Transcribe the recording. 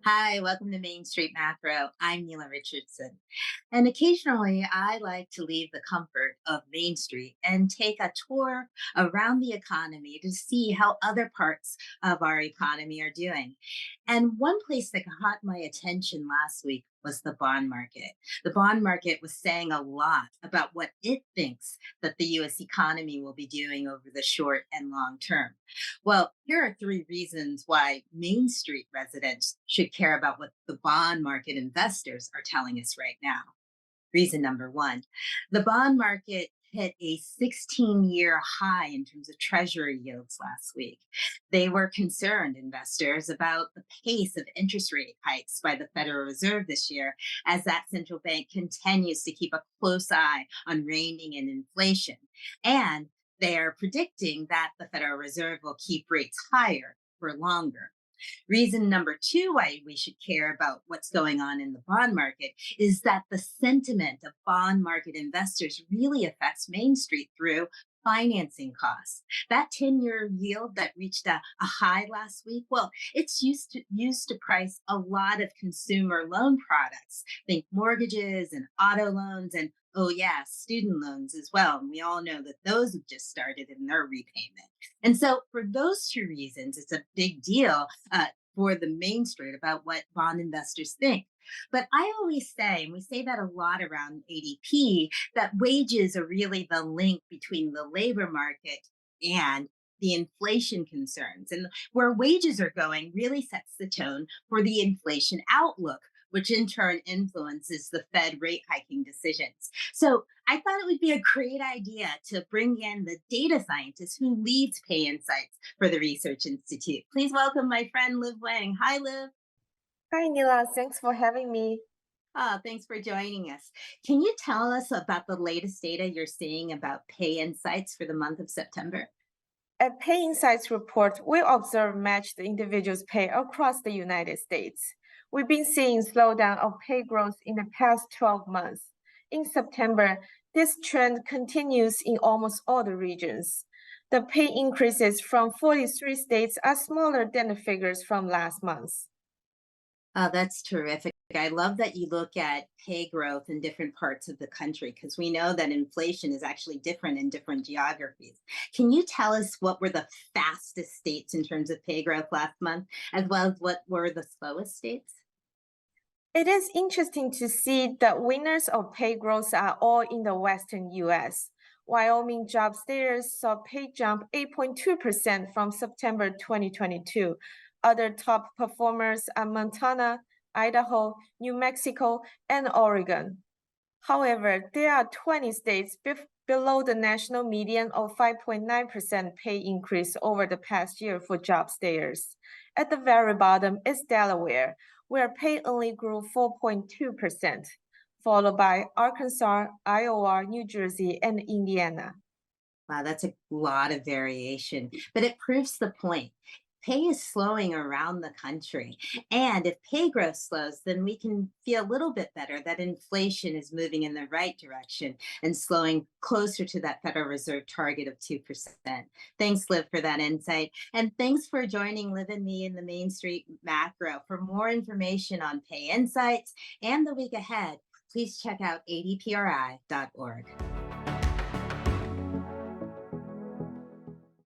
Hi, welcome to Main Street Macro. I'm Neela Richardson. And occasionally I like to leave the comfort of Main Street and take a tour around the economy to see how other parts of our economy are doing. And one place that caught my attention last week was the bond market. The bond market was saying a lot about what it thinks that the US economy will be doing over the short and long term. Well, here are three reasons why Main Street residents should care about what the bond market investors are telling us right now. Reason number one, the bond market hit a 16-year high in terms of treasury yields last week. They were concerned, investors, about the pace of interest rate hikes by the Federal Reserve this year as that central bank continues to keep a close eye on reining in inflation. And they are predicting that the Federal Reserve will keep rates higher for longer. Reason number two why we should care about what's going on in the bond market is that the sentiment of bond market investors really affects Main Street through financing costs. That 10-year yield that reached a high last week, well, it's used to price a lot of consumer loan products. Think mortgages and auto loans and oh yeah, student loans as well. And we all know that those have just started in their repayment. And so, for those two reasons, it's a big deal for the Main Street about what bond investors think. But I always say, and we say that a lot around ADP, that wages are really the link between the labor market and the inflation concerns. And where wages are going really sets the tone for the inflation outlook, which in turn influences the Fed rate hiking decisions. So I thought it would be a great idea to bring in the data scientist who leads Pay Insights for the Research Institute. Please welcome my friend Liv Wang. Hi, Liv. Hi, Nila. Thanks for having me. Thanks for joining us. Can you tell us about the latest data you're seeing about Pay Insights for the month of September? At Pay Insights report, we observe matched individuals' pay across the United States. We've been seeing slowdown of pay growth in the past 12 months. In September, this trend continues in almost all the regions. The pay increases from 43 states are smaller than the figures from last month. Oh, that's terrific. I love that you look at pay growth in different parts of the country because we know that inflation is actually different in different geographies. Can you tell us what were the fastest states in terms of pay growth last month, as well as what were the slowest states? It is interesting to see that winners of pay growth are all in the western US. Wyoming job stayers saw pay jump 8.2% from September 2022. Other top performers are Montana, Idaho, New Mexico, and Oregon. However, there are 20 states below the national median of 5.9% pay increase over the past year for job stayers. At the very bottom is Delaware, where pay only grew 4.2%, followed by Arkansas, Iowa, New Jersey, and Indiana. Wow, that's a lot of variation, but it proves the point. Pay is slowing around the country. And if pay growth slows, then we can feel a little bit better that inflation is moving in the right direction and slowing closer to that Federal Reserve target of 2%. Thanks, Liv, for that insight. And thanks for joining Liv and me in the Main Street Macro. For more information on Pay Insights and the week ahead, please check out adpri.org.